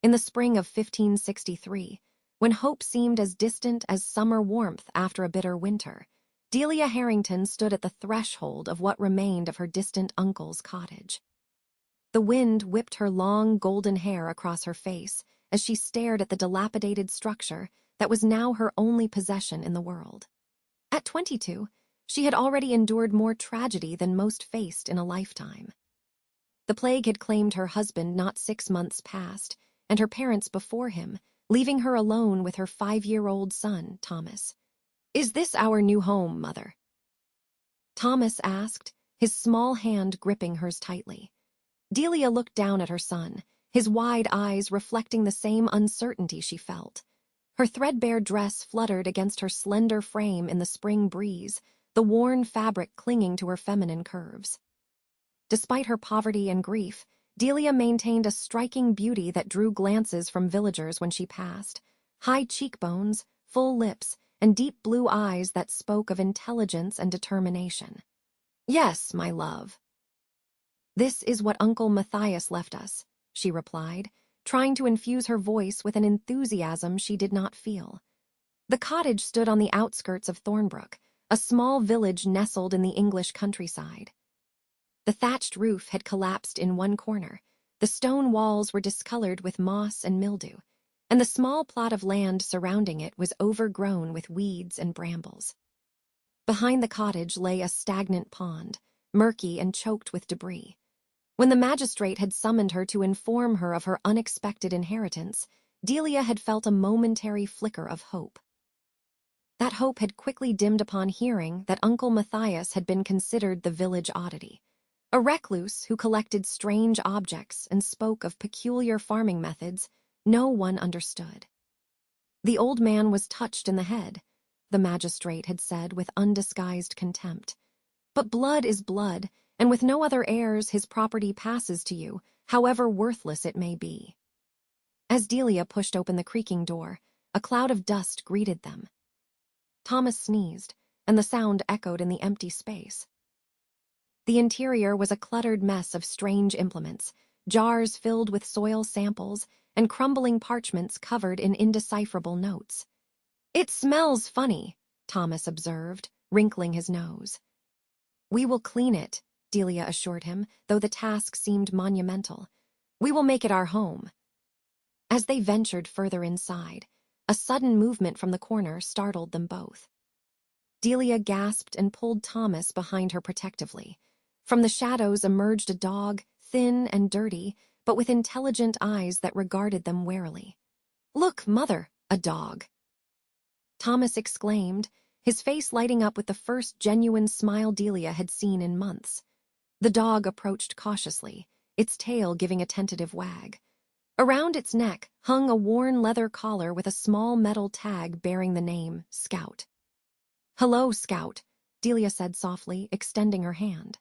In the spring of 1563, when hope seemed as distant as summer warmth after a bitter winter, Delia Harrington stood at the threshold of what remained of her distant uncle's cottage. The wind whipped her long golden hair across her face as she stared at the dilapidated structure that was now her only possession in the world. At 22, she had already endured more tragedy than most faced in a lifetime. The plague had claimed her husband not 6 months past, and her parents before him, leaving her alone with her 5-year-old son, Thomas. "Is this our new home, Mother?" Thomas asked, his small hand gripping hers tightly. Delia looked down at her son, his wide eyes reflecting the same uncertainty she felt. Her threadbare dress fluttered against her slender frame in the spring breeze, the worn fabric clinging to her feminine curves. Despite her poverty and grief, Delia maintained a striking beauty that drew glances from villagers when she passed. High cheekbones, full lips, and deep blue eyes that spoke of intelligence and determination. "Yes, my love. This is what Uncle Matthias left us," she replied, trying to infuse her voice with an enthusiasm she did not feel. The cottage stood on the outskirts of Thornbrook, a small village nestled in the English countryside. The thatched roof had collapsed in one corner, the stone walls were discolored with moss and mildew, and the small plot of land surrounding it was overgrown with weeds and brambles. Behind the cottage lay a stagnant pond, murky and choked with debris. When the magistrate had summoned her to inform her of her unexpected inheritance, Delia had felt a momentary flicker of hope. That hope had quickly dimmed upon hearing that Uncle Matthias had been considered the village oddity, a recluse who collected strange objects and spoke of peculiar farming methods no one understood. The old man was touched in the head, the magistrate had said with undisguised contempt. But blood is blood, and with no other heirs his property passes to you, however worthless it may be. As Delia pushed open the creaking door, a cloud of dust greeted them. Thomas sneezed, and the sound echoed in the empty space. The interior was a cluttered mess of strange implements, jars filled with soil samples, and crumbling parchments covered in indecipherable notes. "It smells funny," Thomas observed, wrinkling his nose. "We will clean it," Delia assured him, though the task seemed monumental. "We will make it our home." As they ventured further inside, a sudden movement from the corner startled them both. Delia gasped and pulled Thomas behind her protectively. From the shadows emerged a dog, thin and dirty, but with intelligent eyes that regarded them warily. "Look, Mother, a dog!" Thomas exclaimed, his face lighting up with the first genuine smile Delia had seen in months. The dog approached cautiously, its tail giving a tentative wag. Around its neck hung a worn leather collar with a small metal tag bearing the name Scout. "Hello, Scout," Delia said softly, extending her hand.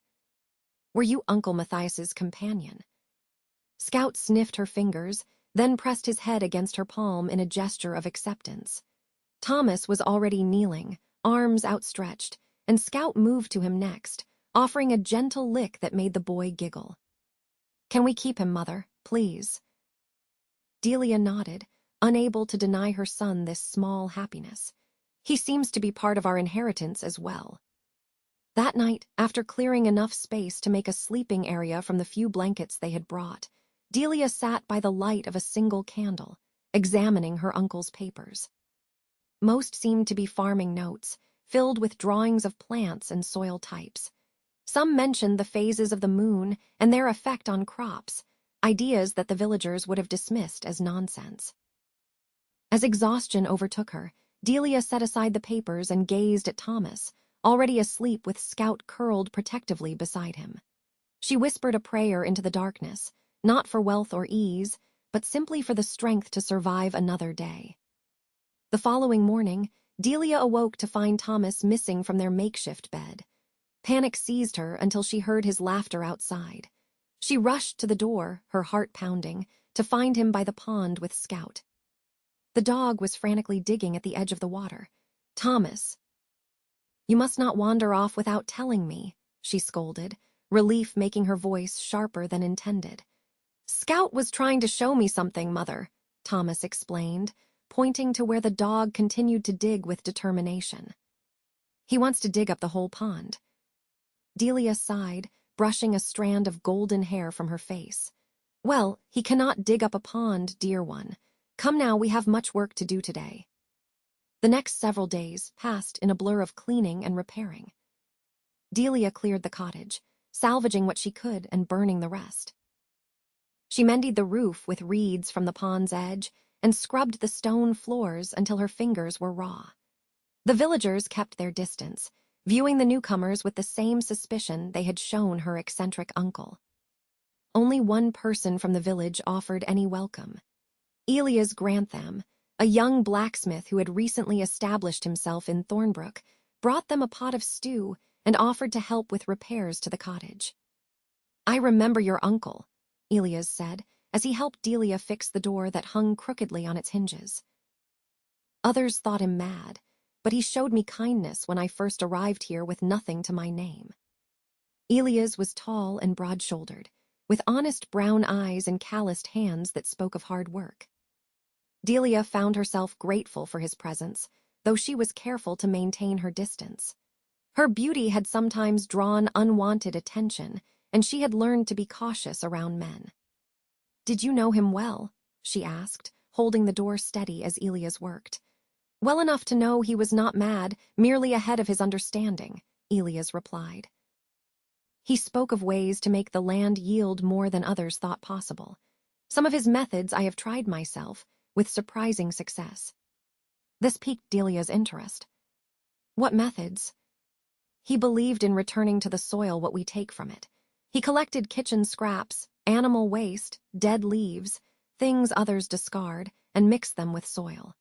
"Were you Uncle Matthias's companion?" Scout sniffed her fingers, then pressed his head against her palm in a gesture of acceptance. Thomas was already kneeling, arms outstretched, and Scout moved to him next, offering a gentle lick that made the boy giggle. "Can we keep him, Mother, please?" Delia nodded, unable to deny her son this small happiness. "He seems to be part of our inheritance as well." That night, after clearing enough space to make a sleeping area from the few blankets they had brought, Delia sat by the light of a single candle, examining her uncle's papers. Most seemed to be farming notes, filled with drawings of plants and soil types. Some mentioned the phases of the moon and their effect on crops, ideas that the villagers would have dismissed as nonsense. As exhaustion overtook her, Delia set aside the papers and gazed at Thomas, already asleep with Scout curled protectively beside him. She whispered a prayer into the darkness, not for wealth or ease, but simply for the strength to survive another day. The following morning, Delia awoke to find Thomas missing from their makeshift bed. Panic seized her until she heard his laughter outside. She rushed to the door, her heart pounding, to find him by the pond with Scout. The dog was frantically digging at the edge of the water. "Thomas, you must not wander off without telling me," she scolded, relief making her voice sharper than intended. Scout was trying to show me something, Mother, Thomas explained, pointing to where the dog continued to dig with determination. He wants to dig up the whole pond. Delia sighed, brushing a strand of golden hair from her face. Well, he cannot dig up a pond, dear one. Come now, we have much work to do today. The next several days passed in a blur of cleaning and repairing. Delia cleared the cottage, salvaging what she could and burning the rest. She mended the roof with reeds from the pond's edge and scrubbed the stone floors until her fingers were raw. The villagers kept their distance, viewing the newcomers with the same suspicion they had shown her eccentric uncle. Only one person from the village offered any welcome. Elias Grantham, a young blacksmith who had recently established himself in Thornbrook, brought them a pot of stew and offered to help with repairs to the cottage. I remember your uncle, Elias said, as he helped Delia fix the door that hung crookedly on its hinges. Others thought him mad, but he showed me kindness when I first arrived here with nothing to my name. Elias was tall and broad-shouldered, with honest brown eyes and calloused hands that spoke of hard work. Delia found herself grateful for his presence, though she was careful to maintain her distance. Her beauty had sometimes drawn unwanted attention, and she had learned to be cautious around men. Did you know him well? She asked, holding the door steady as Elias worked. Well enough to know he was not mad, merely ahead of his understanding, Elias replied. He spoke of ways to make the land yield more than others thought possible. Some of his methods I have tried myself, with surprising success. This piqued Delia's interest. What methods? He believed in returning to the soil what we take from it. He collected kitchen scraps, animal waste, dead leaves, things others discard, and mixed them with soil.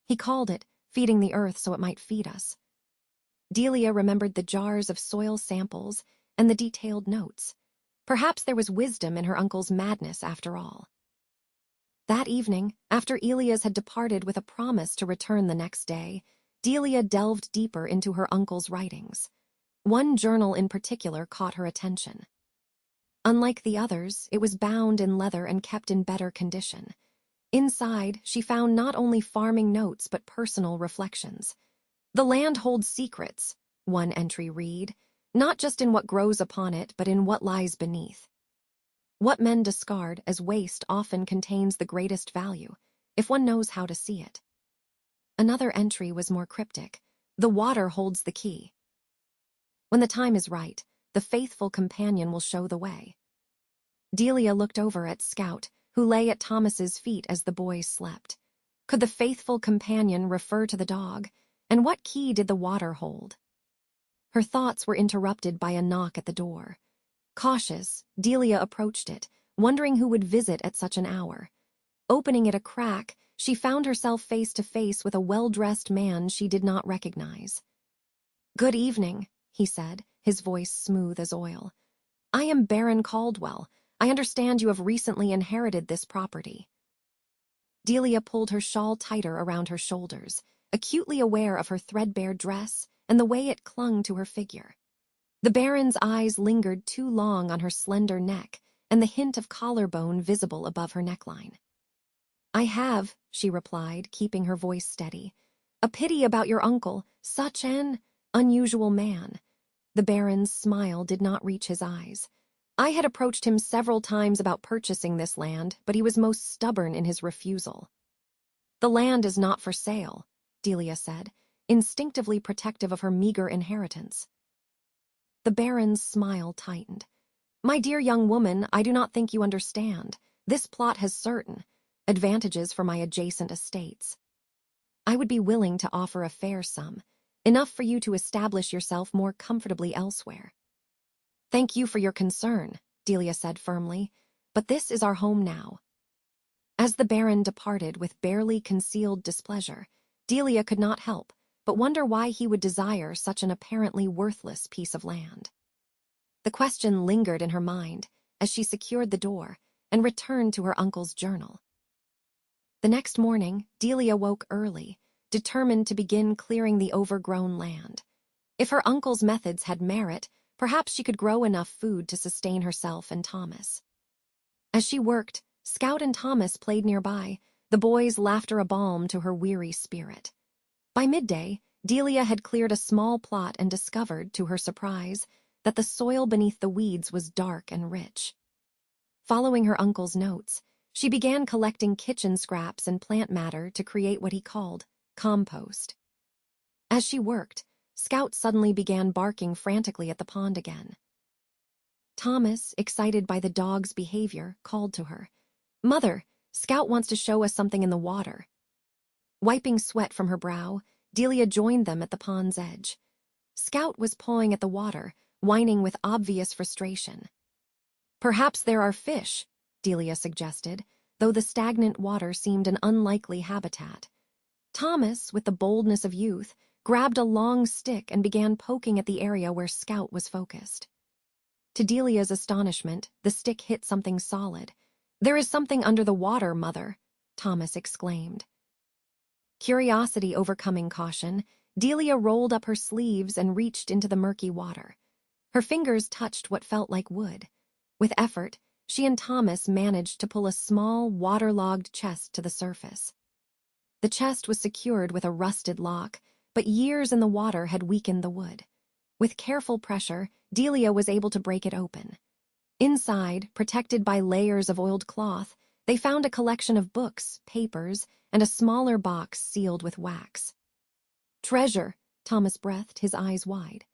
He called it feeding the earth so it might feed us. Delia remembered the jars of soil samples and the detailed notes. Perhaps there was wisdom in her uncle's madness after all. That evening, after Elias had departed with a promise to return the next day, Delia delved deeper into her uncle's writings. One journal in particular caught her attention. Unlike the others, it was bound in leather and kept in better condition. Inside, she found not only farming notes but personal reflections. The land holds secrets, one entry read, not just in what grows upon it, but in what lies beneath. What men discard as waste often contains the greatest value, if one knows how to see it. Another entry was more cryptic. The water holds the key. When the time is right, the faithful companion will show the way. Delia looked over at Scout, who lay at Thomas's feet as the boys slept. Could the faithful companion refer to the dog? And what key did the water hold? Her thoughts were interrupted by a knock at the door. Cautious, Delia approached it, wondering who would visit at such an hour. Opening it a crack, she found herself face to face with a well-dressed man she did not recognize. "Good evening," he said, his voice smooth as oil. "I am Baron Caldwell. I understand you have recently inherited this property." Delia pulled her shawl tighter around her shoulders, acutely aware of her threadbare dress and the way it clung to her figure. The Baron's eyes lingered too long on her slender neck and the hint of collarbone visible above her neckline. "I have," she replied, keeping her voice steady. "A pity about your uncle, such an unusual man." The Baron's smile did not reach his eyes. "I had approached him several times about purchasing this land, but he was most stubborn in his refusal." "The land is not for sale," Delia said, instinctively protective of her meager inheritance. The Baron's smile tightened. "My dear young woman, I do not think you understand. This plot has certain advantages for my adjacent estates. I would be willing to offer a fair sum, enough for you to establish yourself more comfortably elsewhere." "Thank you for your concern," Delia said firmly, "but this is our home now." As the Baron departed with barely concealed displeasure, Delia could not help but wonder why he would desire such an apparently worthless piece of land. The question lingered in her mind as she secured the door and returned to her uncle's journal. The next morning, Delia woke early, determined to begin clearing the overgrown land. If her uncle's methods had merit, perhaps she could grow enough food to sustain herself and Thomas. As she worked, Scout and Thomas played nearby, the boys' laughter a balm to her weary spirit. By midday, Delia had cleared a small plot and discovered, to her surprise, that the soil beneath the weeds was dark and rich. Following her uncle's notes, she began collecting kitchen scraps and plant matter to create what he called compost. As she worked, Scout suddenly began barking frantically at the pond again. Thomas, excited by the dog's behavior, called to her. "Mother, Scout wants to show us something in the water." Wiping sweat from her brow, Delia joined them at the pond's edge. Scout was pawing at the water, whining with obvious frustration. "Perhaps there are fish," Delia suggested, though the stagnant water seemed an unlikely habitat. Thomas, with the boldness of youth, grabbed a long stick and began poking at the area where Scout was focused. To Delia's astonishment, the stick hit something solid. "There is something under the water, Mother," Thomas exclaimed. Curiosity overcoming caution, Delia rolled up her sleeves and reached into the murky water. Her fingers touched what felt like wood. With effort, she and Thomas managed to pull a small, waterlogged chest to the surface. The chest was secured with a rusted lock, but years in the water had weakened the wood. With careful pressure, Delia was able to break it open. Inside, protected by layers of oiled cloth, they found a collection of books, papers, and a smaller box sealed with wax. "Treasure," Thomas breathed, his eyes wide.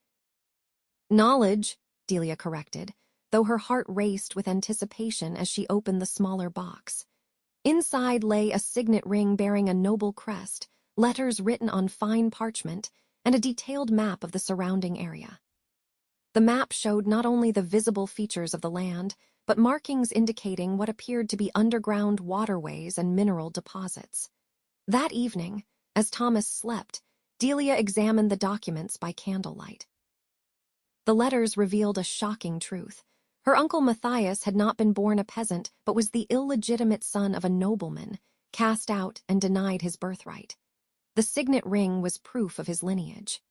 "Knowledge," Delia corrected, though her heart raced with anticipation as she opened the smaller box. Inside lay a signet ring bearing a noble crest, letters written on fine parchment, and a detailed map of the surrounding area. The map showed not only the visible features of the land, but markings indicating what appeared to be underground waterways and mineral deposits. That evening, as Thomas slept, Delia examined the documents by candlelight. The letters revealed a shocking truth. Her uncle Matthias had not been born a peasant, but was the illegitimate son of a nobleman, cast out and denied his birthright. The signet ring was proof of his lineage.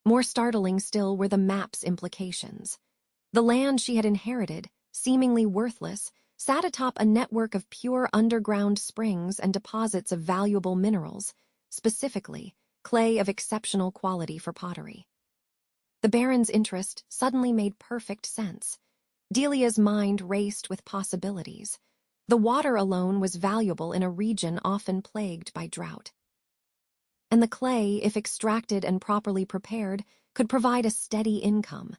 More startling still were the map's implications. The land she had inherited, seemingly worthless, sat atop a network of pure underground springs and deposits of valuable minerals, specifically clay of exceptional quality for pottery. The Baron's interest suddenly made perfect sense. Delia's mind raced with possibilities. The water alone was valuable in a region often plagued by drought. And the clay, if extracted and properly prepared, could provide a steady income.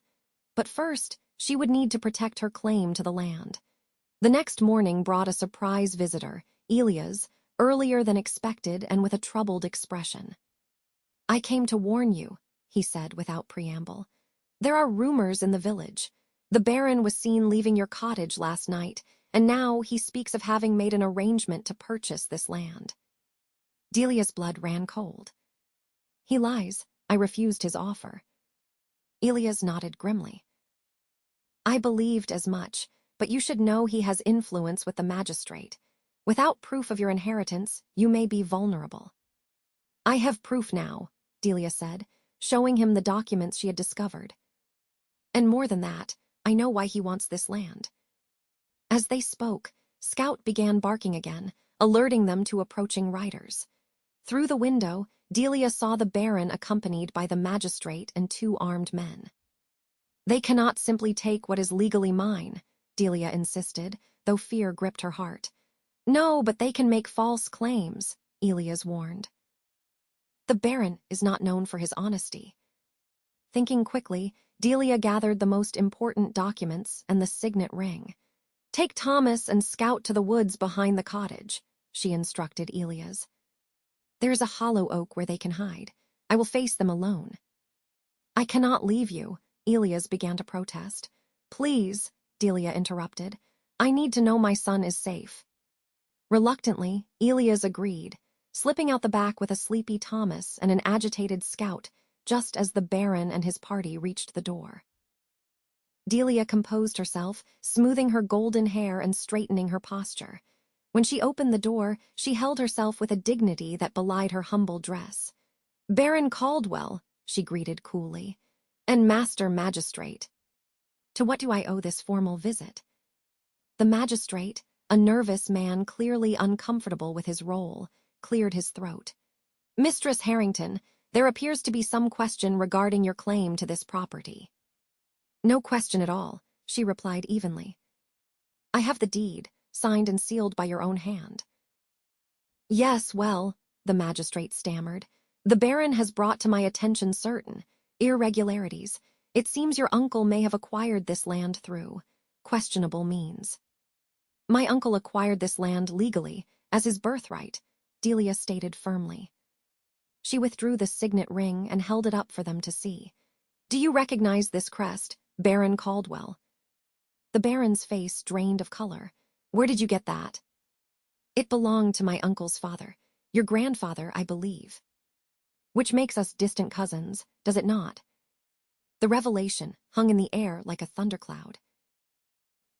But first, she would need to protect her claim to the land. The next morning brought a surprise visitor, Elias, earlier than expected and with a troubled expression. "I came to warn you," he said without preamble. "There are rumors in the village. The Baron was seen leaving your cottage last night, and now he speaks of having made an arrangement to purchase this land." Delia's blood ran cold. "He lies. I refused his offer." Elias nodded grimly. "I believed as much, but you should know he has influence with the magistrate. Without proof of your inheritance, you may be vulnerable." "I have proof now," Delia said, showing him the documents she had discovered. "And more than that, I know why he wants this land." As they spoke, Scout began barking again, alerting them to approaching riders. Through the window, Delia saw the Baron accompanied by the magistrate and 2 armed men. "They cannot simply take what is legally mine," Delia insisted, though fear gripped her heart. "No, but they can make false claims," Elias warned. "The Baron is not known for his honesty." Thinking quickly, Delia gathered the most important documents and the signet ring. "Take Thomas and Scout to the woods behind the cottage," she instructed Elias. "There is a hollow oak where they can hide. I will face them alone." "I cannot leave you," Elias began to protest. "Please," Delia interrupted. "I need to know my son is safe." Reluctantly, Elias agreed, slipping out the back with a sleepy Thomas and an agitated Scout, just as the Baron and his party reached the door. Delia composed herself, smoothing her golden hair and straightening her posture. When she opened the door, she held herself with a dignity that belied her humble dress. "Baron Caldwell," she greeted coolly, "and Master Magistrate. To what do I owe this formal visit?" The magistrate, a nervous man clearly uncomfortable with his role, cleared his throat. Mistress Harrington, there appears to be some question regarding your claim to this property. No question at all, she replied evenly. I have the deed, signed and sealed by your own hand. Yes, well, the magistrate stammered. The Baron has brought to my attention certain irregularities. It seems your uncle may have acquired this land through questionable means. My uncle acquired this land legally, as his birthright, Delia stated firmly. She withdrew the signet ring and held it up for them to see. Do you recognize this crest, Baron Caldwell? The Baron's face drained of color. Where did you get that? It belonged to my uncle's father, your grandfather, I believe. Which makes us distant cousins, does it not? The revelation hung in the air like a thundercloud.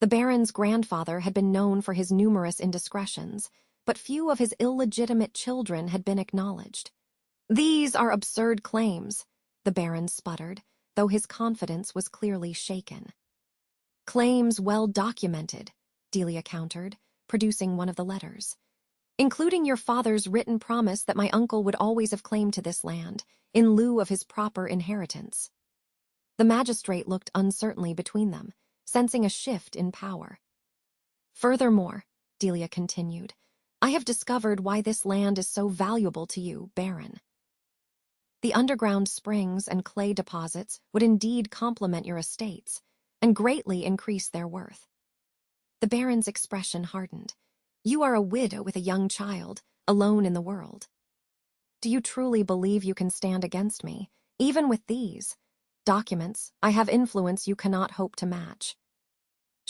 The Baron's grandfather had been known for his numerous indiscretions, but few of his illegitimate children had been acknowledged. These are absurd claims, the Baron sputtered, though his confidence was clearly shaken. Claims well documented, Delia countered, producing one of the letters. Including your father's written promise that my uncle would always have claim to this land, in lieu of his proper inheritance. The magistrate looked uncertainly between them, sensing a shift in power. Furthermore, Delia continued, I have discovered why this land is so valuable to you, Baron. The underground springs and clay deposits would indeed complement your estates, and greatly increase their worth. The Baron's expression hardened. You are a widow with a young child, alone in the world. Do you truly believe you can stand against me, even with these documents? I have influence you cannot hope to match.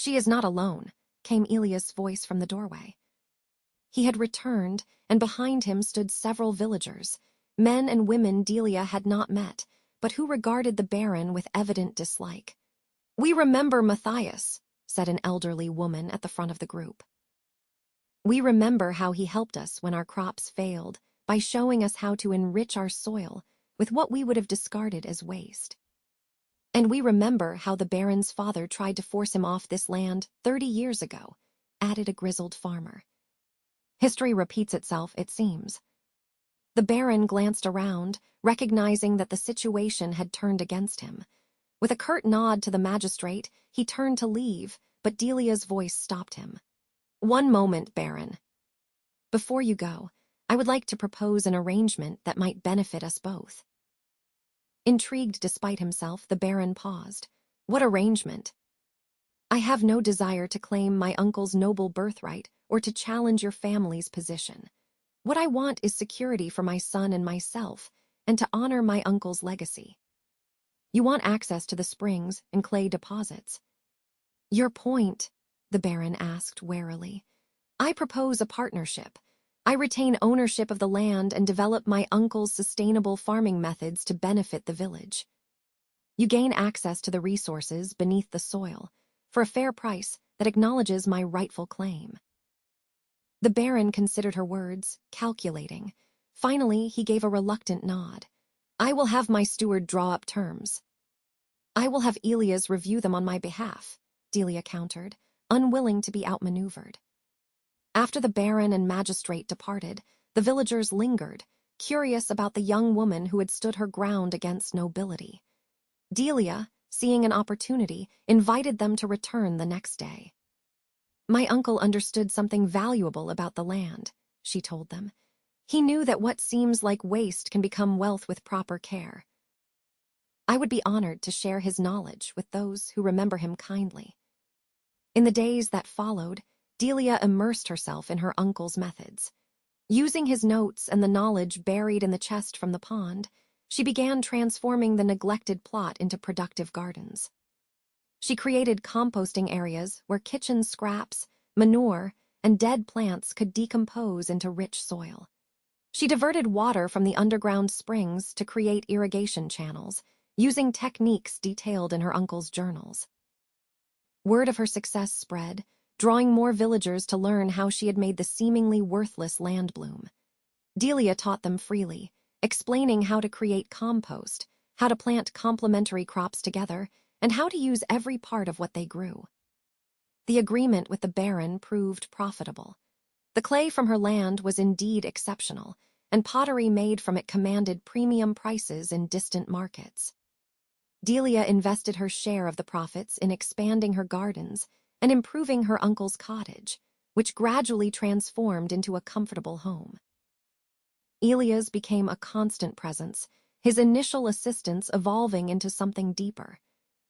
She is not alone, came Elia's voice from the doorway. He had returned, and behind him stood several villagers, men and women Delia had not met, but who regarded the Baron with evident dislike. We remember Matthias, said an elderly woman at the front of the group. We remember how he helped us when our crops failed by showing us how to enrich our soil with what we would have discarded as waste. And we remember how the Baron's father tried to force him off this land 30 years ago, added a grizzled farmer. History repeats itself, it seems. The Baron glanced around, recognizing that the situation had turned against him. With a curt nod to the magistrate, he turned to leave, but Delia's voice stopped him. One moment, Baron. Before you go, I would like to propose an arrangement that might benefit us both. Intrigued despite himself, the Baron paused. What arrangement? I have no desire to claim my uncle's noble birthright or to challenge your family's position. What I want is security for my son and myself, and to honor my uncle's legacy. You want access to the springs and clay deposits. Your point, the Baron asked warily. I propose a partnership. I retain ownership of the land and develop my uncle's sustainable farming methods to benefit the village. You gain access to the resources beneath the soil for a fair price that acknowledges my rightful claim. The Baron considered her words, calculating. Finally, he gave a reluctant nod. I will have my steward draw up terms. I will have Elias review them on my behalf, Delia countered, unwilling to be outmaneuvered. After the Baron and magistrate departed, the villagers lingered, curious about the young woman who had stood her ground against nobility. Delia, seeing an opportunity, invited them to return the next day. My uncle understood something valuable about the land, she told them. He knew that what seems like waste can become wealth with proper care. I would be honored to share his knowledge with those who remember him kindly. In the days that followed, Delia immersed herself in her uncle's methods. Using his notes and the knowledge buried in the chest from the pond, she began transforming the neglected plot into productive gardens. She created composting areas where kitchen scraps, manure, and dead plants could decompose into rich soil. She diverted water from the underground springs to create irrigation channels, using techniques detailed in her uncle's journals. Word of her success spread, drawing more villagers to learn how she had made the seemingly worthless land bloom. Delia taught them freely, explaining how to create compost, how to plant complementary crops together, and how to use every part of what they grew. The agreement with the barren proved profitable. The clay from her land was indeed exceptional, and pottery made from it commanded premium prices in distant markets. Delia invested her share of the profits in expanding her gardens and improving her uncle's cottage, which gradually transformed into a comfortable home. Elias became a constant presence, his initial assistance evolving into something deeper.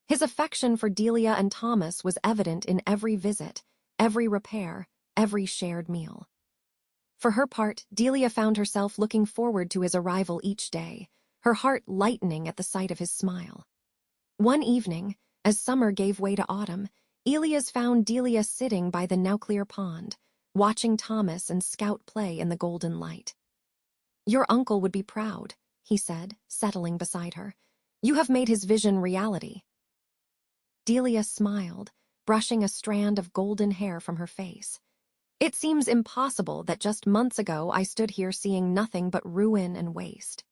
His affection for Delia and Thomas was evident in every visit, every repair, every shared meal. For her part, Delia found herself looking forward to his arrival each day, her heart lightening at the sight of his smile. One evening, as summer gave way to autumn, Elias found Delia sitting by the now clear pond, watching Thomas and Scout play in the golden light. "Your uncle would be proud," he said, settling beside her. "You have made his vision reality." Delia smiled, brushing a strand of golden hair from her face. "It seems impossible that just months ago I stood here seeing nothing but ruin and waste."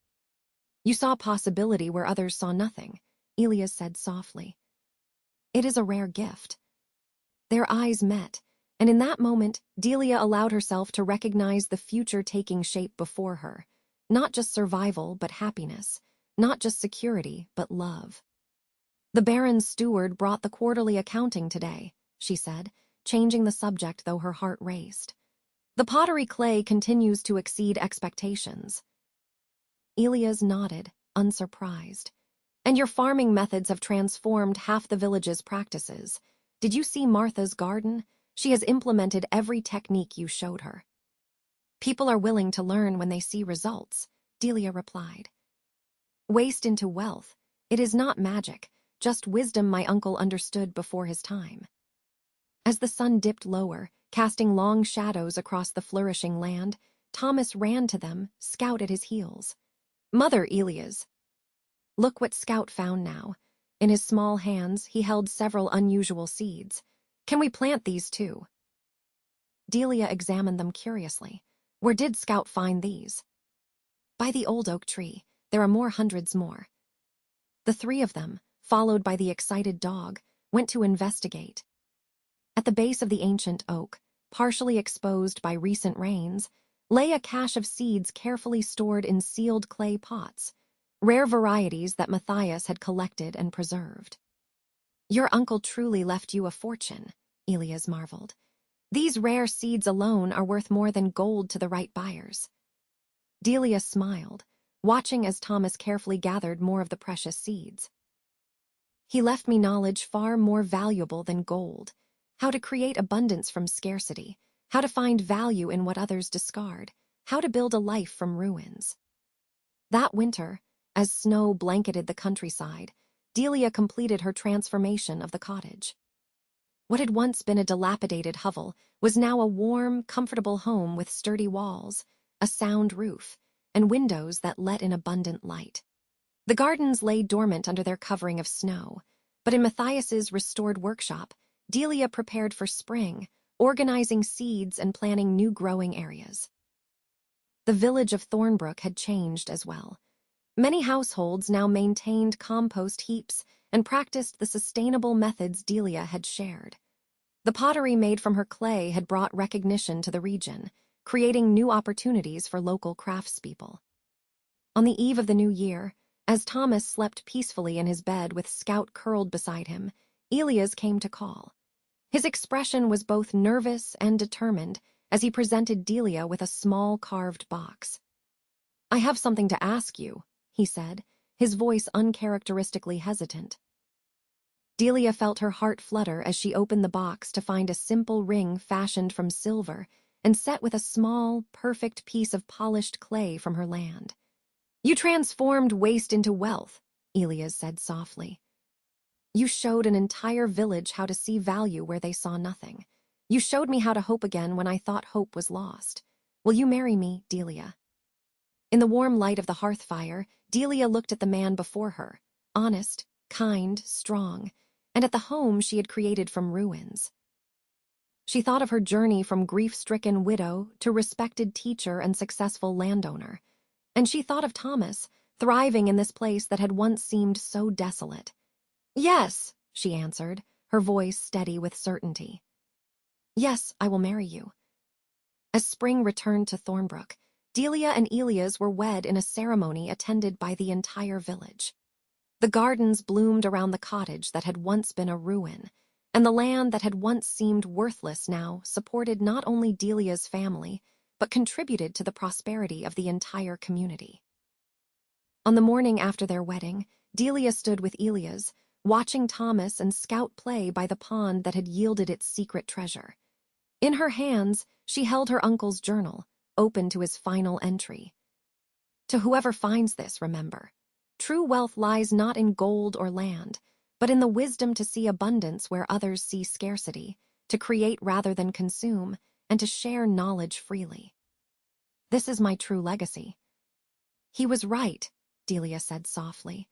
"You saw possibility where others saw nothing," Elias said softly. "It is a rare gift." Their eyes met, and in that moment, Delia allowed herself to recognize the future taking shape before her. Not just survival, but happiness. Not just security, but love. "The Baron's steward brought the quarterly accounting today," she said, changing the subject though her heart raced. "The pottery clay continues to exceed expectations." Elias nodded, unsurprised. "And your farming methods have transformed half the village's practices. Did you see Martha's garden? She has implemented every technique you showed her." "People are willing to learn when they see results," Delia replied. "Waste into wealth. It is not magic, just wisdom my uncle understood before his time." As the sun dipped lower, casting long shadows across the flourishing land, Thomas ran to them, Scout at his heels. "Mother Elias." "Look what Scout found now." In his small hands, he held several unusual seeds. "Can we plant these too?" Delia examined them curiously. "Where did Scout find these?" "By the old oak tree. There are hundreds more." The three of them, followed by the excited dog, went to investigate. At the base of the ancient oak, partially exposed by recent rains, lay a cache of seeds carefully stored in sealed clay pots, rare varieties that Matthias had collected and preserved. "Your uncle truly left you a fortune," Elias marveled. "These rare seeds alone are worth more than gold to the right buyers." Delia smiled, watching as Thomas carefully gathered more of the precious seeds. "He left me knowledge far more valuable than gold. How to create abundance from scarcity, how to find value in what others discard, how to build a life from ruins." That winter, as snow blanketed the countryside, Delia completed her transformation of the cottage. What had once been a dilapidated hovel was now a warm, comfortable home with sturdy walls, a sound roof, and windows that let in abundant light. The gardens lay dormant under their covering of snow, but in Matthias's restored workshop, Delia prepared for spring, organizing seeds and planning new growing areas. The village of Thornbrook had changed as well. Many households now maintained compost heaps and practiced the sustainable methods Delia had shared. The pottery made from her clay had brought recognition to the region, creating new opportunities for local craftspeople. On the eve of the new year, as Thomas slept peacefully in his bed with Scout curled beside him, Elias came to call. His expression was both nervous and determined as he presented Delia with a small carved box. "I have something to ask you," he said, his voice uncharacteristically hesitant. Delia felt her heart flutter as she opened the box to find a simple ring fashioned from silver and set with a small, perfect piece of polished clay from her land. "You transformed waste into wealth," Elias said softly. "You showed an entire village how to see value where they saw nothing. You showed me how to hope again when I thought hope was lost. Will you marry me, Delia?" In the warm light of the hearth fire, Delia looked at the man before her, honest, kind, strong, and at the home she had created from ruins. She thought of her journey from grief-stricken widow to respected teacher and successful landowner, and she thought of Thomas, thriving in this place that had once seemed so desolate. "Yes," she answered, her voice steady with certainty. Yes, I will marry you. As spring returned to Thornbrook, Delia and Elias were wed in a ceremony attended by the entire village. The gardens bloomed around the cottage that had once been a ruin, and the land that had once seemed worthless now supported not only Delia's family, but contributed to the prosperity of the entire community. On the morning after their wedding, Delia stood with Elias, watching Thomas and Scout play by the pond that had yielded its secret treasure. In her hands, she held her uncle's journal, open to his final entry. To whoever finds this, remember, true wealth lies not in gold or land, but in the wisdom to see abundance where others see scarcity, to create rather than consume, and to share knowledge freely. This is my true legacy. He was right, Delia said softly.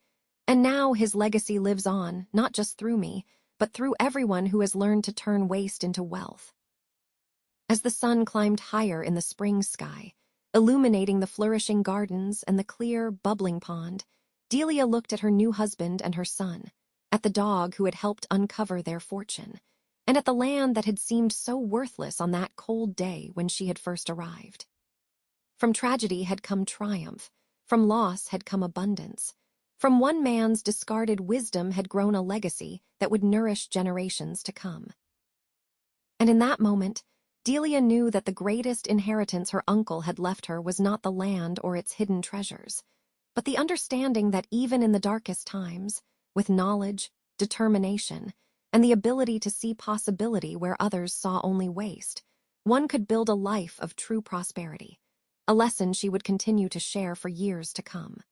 And now his legacy lives on, not just through me, but through everyone who has learned to turn waste into wealth. As the sun climbed higher in the spring sky, illuminating the flourishing gardens and the clear, bubbling pond, Delia looked at her new husband and her son, at the dog who had helped uncover their fortune, and at the land that had seemed so worthless on that cold day when she had first arrived. From tragedy had come triumph, from loss had come abundance. From one man's discarded wisdom had grown a legacy that would nourish generations to come. And in that moment, Delia knew that the greatest inheritance her uncle had left her was not the land or its hidden treasures, but the understanding that even in the darkest times, with knowledge, determination, and the ability to see possibility where others saw only waste, one could build a life of true prosperity, a lesson she would continue to share for years to come.